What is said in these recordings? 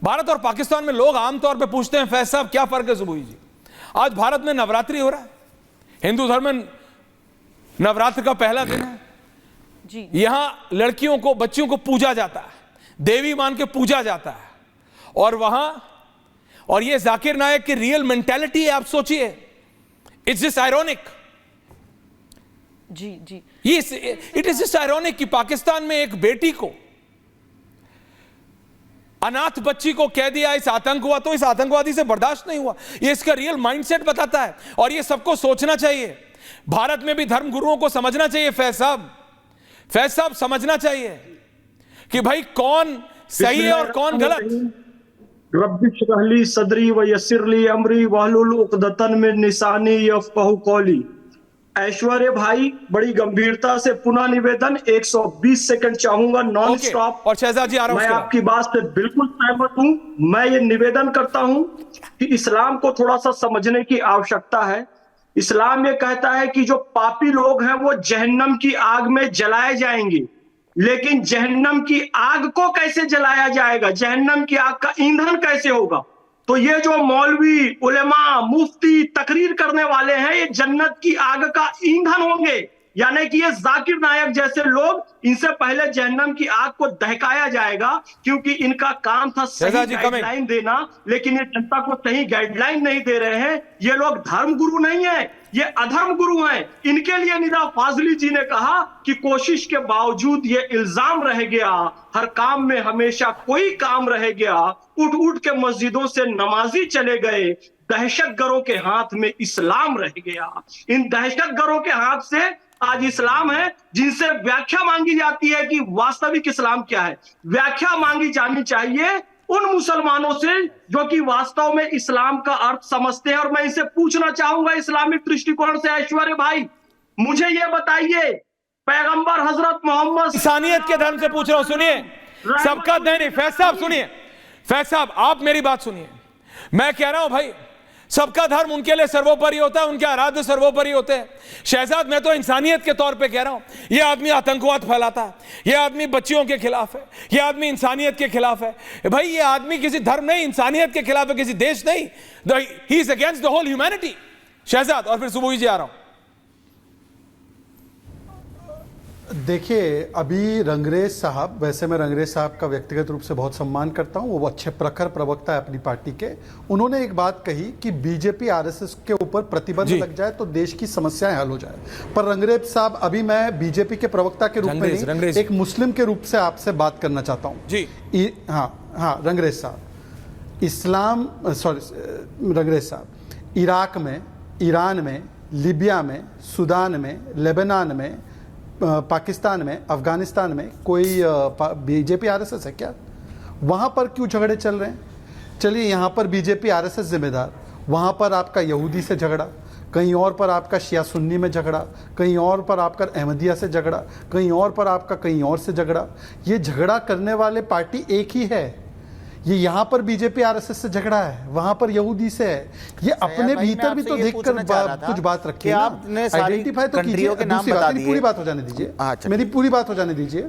भारत और पाकिस्तान में लोग आमतौर पे पूछते हैं, फैज साहब क्या फर्क है सुबुई जी? आज भारत में नवरात्रि हो रहा है, हिंदू धर्म में नवरात्र का पहला दिन है जी। यहां लड़कियों को, बच्चियों को पूजा जाता है, देवी मान के पूजा जाता है, और वहां, और ये जाकिर नायक की रियल मेंटालिटी है, आप सोचिए। इट्स जस्ट आयरॉनिक जी जी, इट इज जस्ट आयरॉनिक कि पाकिस्तान में एक बेटी को, अनाथ बच्ची को कह दिया इस आतंकवाद, तो इस आतंकवादी से बर्दाश्त नहीं हुआ। ये इसका रियल माइंडसेट बताता है, और ये सबको सोचना चाहिए। भारत में भी धर्म गुरुओं को समझना चाहिए। फैज साहब समझना चाहिए कि भाई कौन सही है और कौन गलत। रब्बी इश्रह ली सदरी व यस्सिर ली अमरी वहलुल उक़दतन मिन निसानी यफ़क़हू क़ौली। ऐश्वर्य भाई, बड़ी गंभीरता से पुनः निवेदन, 120 सेकंड चाहूंगा नॉन स्टॉप। और शहजाद जी, मैं आपकी बात से बिल्कुल सहमत हूं। मैं ये निवेदन करता हूं कि इस्लाम को थोड़ा सा समझने की आवश्यकता है। इस्लाम ये कहता है कि जो पापी लोग हैं वो जहन्नम की आग में जलाए जाएंगे, लेकिन जहन्नम की आग को कैसे जलाया जाएगा, जहन्नम की आग का ईंधन कैसे होगा? तो ये जो मौलवी, उलेमा, मुफ्ती तकरीर करने वाले हैं, ये जन्नत की आग का ईंधन होंगे, यानी कि ये जाकिर नायक जैसे लोग, इनसे पहले जहन्नम की आग को दहकाया जाएगा, क्योंकि इनका काम था सही गाइडलाइन देना, लेकिन ये जनता को सही गाइडलाइन नहीं दे रहे हैं। ये लोग धर्म गुरु नहीं है, ये अधर्म गुरु हैं। इनके लिए निदा फाजली जी ने कहा कि कोशिश के बावजूद ये इल्जाम रह गया, हर काम में हमेशा कोई काम रह गया, उठ उठ के मस्जिदों से नमाजी चले गए, दहशतगर्दों के हाथ में इस्लाम रह गया। इन दहशतगर्दों के हाथ से आज इस्लाम है, जिनसे व्याख्या मांगी जाती है कि वास्तविक इस्लाम क्या है। व्याख्या मांगी जानी चाहिए उन मुसलमानों से जो कि वास्तव में इस्लाम का अर्थ समझते हैं। और मैं इनसे पूछना चाहूंगा इस्लामिक दृष्टिकोण से, ऐश्वर्य भाई मुझे ये बताइए, पैगंबर हजरत मोहम्मद, इंसानियत के धर्म से पूछ रहा हूं, सुनिए सबका नहीं। फैज साहब सुनिए, फैज साहब आप मेरी बात सुनिए। मैं कह रहा हूं भाई, सबका धर्म उनके लिए सर्वोपरि होता है, उनके आराध्य सर्वोपरि होते हैं। शहजाद, मैं तो इंसानियत के तौर पे कह रहा हूं, यह आदमी आतंकवाद फैलाता है, यह आदमी बच्चियों के खिलाफ है, यह आदमी इंसानियत के खिलाफ है। भाई ये आदमी किसी धर्म नहीं, इंसानियत के खिलाफ है, किसी देश नहीं। He is against the whole humanity. Shahzad, और फिर सुबुई जी आ रहा हूं। देखिए, अभी रंगरेज साहब, वैसे मैं रंगरेज साहब का व्यक्तिगत रूप से बहुत सम्मान करता हूं, वो अच्छे प्रखर प्रवक्ता है अपनी पार्टी के। उन्होंने एक बात कही कि बीजेपी आरएसएस के ऊपर प्रतिबंध लग जाए तो देश की समस्याएं हल हो जाए। पर रंगरेज साहब, अभी मैं बीजेपी के प्रवक्ता के रूप में नहीं, एक मुस्लिम के रूप से आपसे बात करना चाहता हूँ जी। हाँ रंगरेज साहब, रंगरेज साहब, इराक में, ईरान में, लीबिया में, सूडान में, लेबनान में, पाकिस्तान में, अफगानिस्तान में कोई बीजेपी आरएसएस है क्या? वहाँ पर क्यों झगड़े चल रहे हैं? चलिए, यहाँ पर बीजेपी आरएसएस जिम्मेदार, वहाँ पर आपका यहूदी से झगड़ा, कहीं और पर आपका शिया सुन्नी में झगड़ा, कहीं और पर आपका अहमदिया से झगड़ा, कहीं और पर आपका कहीं और से झगड़ा। ये झगड़ा करने वाले पार्टी एक ही है। ये यहाँ पर बीजेपी आरएसएस से झगड़ा है, वहां पर यहूदी से है। ये अपने भीतर भी तो देखकर कुछ बात रखिए ना, आइडेंटिफाई तो कीजिए। पूरी बात हो जाने दीजिए, मेरी पूरी बात हो जाने दीजिए,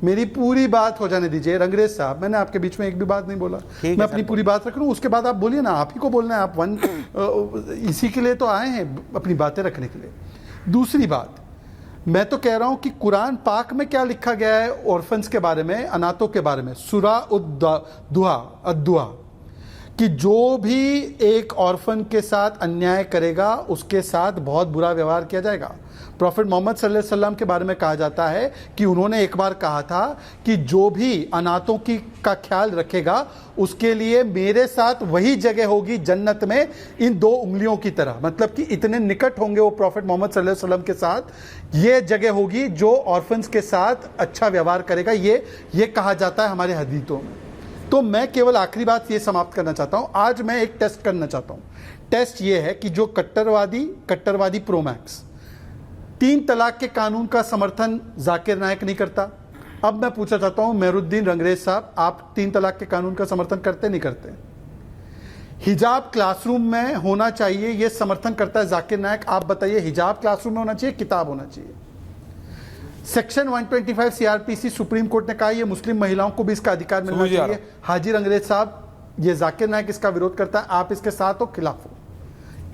मेरी पूरी बात हो जाने दीजिए। रंगरेज साहब, मैंने आपके बीच में एक भी बात नहीं बोला, मैं अपनी पूरी बात रख लूं, उसके बाद आप बोलिए ना। आप ही को बोलना है, आप इसी के लिए तो आए हैं, अपनी बातें रखने के लिए। दूसरी बात, मैं तो कह रहा हूं कि कुरान पाक में क्या लिखा गया है ऑर्फन्स के बारे में, अनाथों के बारे में, सूरा अद्दुआ, कि जो भी एक ऑर्फन के साथ अन्याय करेगा उसके साथ बहुत बुरा व्यवहार किया जाएगा। प्रॉफिट मोहम्मद सल्लल्लाहु अलैहि वसल्लम के बारे में कहा जाता है कि उन्होंने एक बार कहा था कि जो भी अनाथों की का ख्याल रखेगा उसके लिए मेरे साथ वही जगह होगी जन्नत में, इन 2 उंगलियों की तरह। मतलब कि इतने निकट होंगे वो प्रॉफिट मोहम्मद सल्लल्लाहु अलैहि वसल्लम के साथ, ये जगह होगी जो ऑर्फन्स के साथ अच्छा व्यवहार करेगा। ये कहा जाता है हमारे हदीथों में। तो मैं केवल आखिरी बात ये समाप्त करना चाहता हूं, आज मैं एक टेस्ट करना चाहता हूं। टेस्ट ये है कि जो कट्टरवादी प्रोमैक्स 3 तलाक के कानून का समर्थन जाकिर नायक नहीं करता। अब मैं पूछना चाहता हूं मेहरुद्दीन रंगरेज साहब, आप 3 तलाक के कानून का समर्थन करते नहीं करते? हिजाब क्लासरूम में होना चाहिए, यह समर्थन करता है जाकिर नायक। आप बताइए, हिजाब क्लासरूम में होना चाहिए, किताब होना चाहिए? सेक्शन 125 सीआरपीसी सुप्रीम कोर्ट ने कहा यह मुस्लिम महिलाओं को भी इसका अधिकार मिलना चाहिए। हाजी रंगरेज साहब, ये जाकिर नायक इसका विरोध करता है, आप इसके साथ हो खिलाफ हो?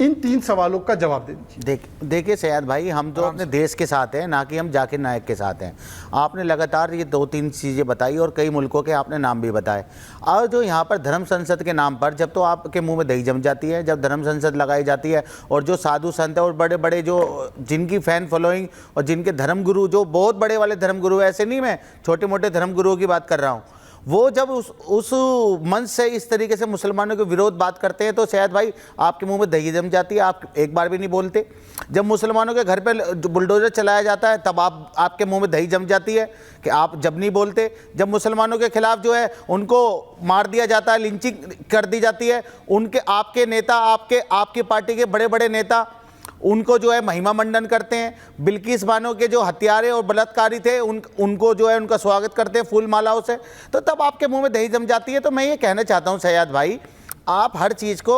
इन 3 सवालों का जवाब दे दीजिए। देखिए सैयद भाई, हम तो अपने देश के साथ हैं, ना कि हम जाकिर नायक के साथ हैं। आपने लगातार ये 2-3 चीज़ें बताई और कई मुल्कों के आपने नाम भी बताए। और जो यहाँ पर धर्म संसद के नाम पर जब तो आपके मुंह में दही जम जाती है, जब धर्म संसद लगाई जाती है और जो साधु संत है और बड़े बड़े जो जिनकी फ़ैन फॉलोइंग और जिनके धर्मगुरु जो बहुत बड़े वाले धर्मगुरु, ऐसे नहीं मैं छोटे मोटे धर्मगुरुओं की बात कर रहा हूँ, वो जब उस मंच से इस तरीके से मुसलमानों के विरोध बात करते हैं तो शायद भाई आपके मुंह में दही जम जाती है, आप एक बार भी नहीं बोलते। जब मुसलमानों के घर पे बुलडोजर चलाया जाता है तब आपके मुंह में दही जम जाती है कि आप जब नहीं बोलते। जब मुसलमानों के खिलाफ जो है उनको मार दिया जाता है, लिंचिंग कर दी जाती है, उनके आपके नेता आपकी पार्टी के बड़े बड़े नेता उनको जो है महिमा मंडन करते हैं। बिल्किस बानो के जो हत्यारे और बलात्कारी थे उनको जो है उनका स्वागत करते हैं फूल मालाओं से, तो तब आपके मुंह में दही जम जाती है। तो मैं ये कहना चाहता हूं सैयद भाई, आप हर चीज़ को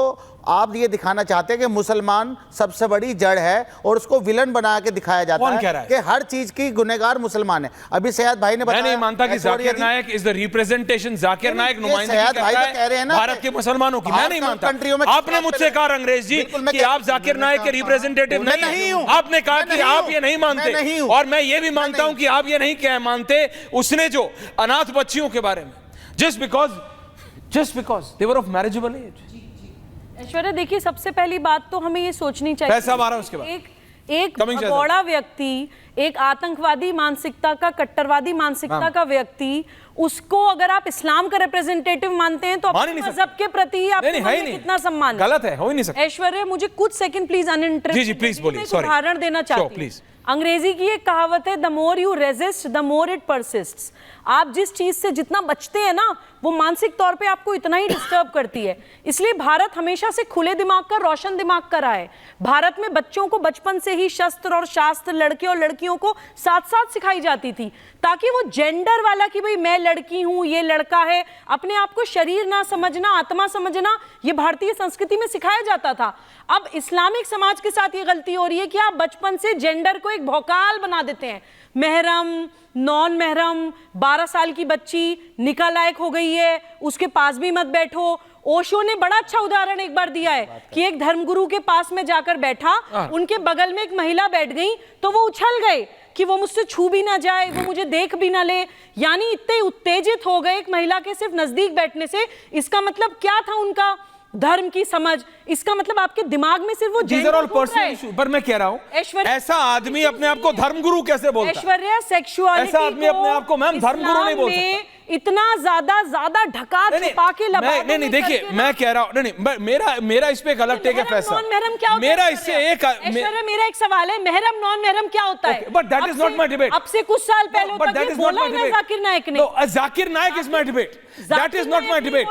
आप ये दिखाना चाहते हैं कि मुसलमान सबसे बड़ी जड़ है और उसको विलन बना के दिखाया जाता है कि हर चीज की गुनहगार मुसलमान है। अभी सैयद भाई ने बताया, मैं नहीं मानता कि Zakir Naik is the representation, Zakir नायक नुमाइंदगी करता है भारत के मुसलमानों की। मैं नहीं मानता। आपने मुझसे कहा अंग्रेज जी कि आप जाकिर नायक के रिप्रेजेंटेटिव नहीं हूं। आपने कहा कि आप ये नहीं मानते और मैं ये भी मानता हूं कि आप ये नहीं कह मानते। उसने जो अनाथ बच्चियों के बारे में just because they were of marriageable age. Aishwarya देखिए, सबसे पहली बात तो हमें ये सोचनी चाहिए, पैसा मारा उसके बाद एक भगोड़ा व्यक्ति, एक आतंकवादी मानसिकता का, कट्टरवादी मानसिकता का व्यक्ति, उसको अगर आप इस्लाम का रिप्रेजेंटेटिव मानते हैं तो अपने मजहब के प्रति आपको कितना सम्मान है? गलत है, हो ही नहीं सकता। ऐश्वर्या मुझे कुछ सेकंड प्लीज अनइंटरप्ट, जी प्लीज बोलिए, सॉरी, उदाहरण देना चाहती हूँ। अंग्रेजी की एक कहावत है, the more you resist the more it persists. आप जिस चीज से जितना बचते हैं ना, वो मानसिक तौर पे आपको इतना ही डिस्टर्ब करती है। इसलिए भारत हमेशा से खुले दिमाग का, रोशन दिमाग का रहा है। भारत में बच्चों को बचपन से ही शस्त्र और शास्त्र, लड़के और लड़कियों को साथ साथ सिखाई जाती थी, ताकि वो जेंडर वाला कि भाई मैं लड़की हूं, ये लड़का है, अपने आप को शरीर ना समझना, आत्मा समझना, ये भारतीय संस्कृति में सिखाया जाता था। अब इस्लामिक समाज के साथ ये गलती हो रही है कि आप बचपन से जेंडर को एक भौकाल बना देते हैं। महरम, नॉन महरम, 12 साल की बच्ची निकाह लायक हो गई है, उसके पास भी मत बैठो। ओशो ने बड़ा अच्छा उदाहरण एक बार दिया है कि एक धर्मगुरु के पास में जाकर बैठा, उनके बगल में एक महिला बैठ गई तो वो उछल गए कि वो मुझसे छू भी ना जाए, वो मुझे देख भी ना ले। यानी इतने उत्तेजित हो गए एक महिला के सिर्फ नजदीक बैठने से। इसका मतलब क्या था उनका धर्म की समझ? इसका मतलब आपके दिमाग में सिर्फ वो पर मैं कह रहा हूं, ऐसा आदमी अपने आप को धर्मगुरु कैसे बोलता है? ऐश्वर्या, सेक्सुअलिटी ऐसा आदमी अपने आप को मैम धर्मगुरु नहीं बोल सकता। इतना ज्यादा ढका छुपा के नहीं देखिए, मैं कह रहा हूं, नहीं मेरा इस पे एक अलग टेक है फैसला। महरम क्या होता है? मेरा इससे एक मेरा एक सवाल है, महरम नॉन महरम क्या होता है? But that is not my debate. अब से कुछ साल पहले but that is not my debate. Zakir Naik ने, Zakir Naik is my debate, that is not my debate.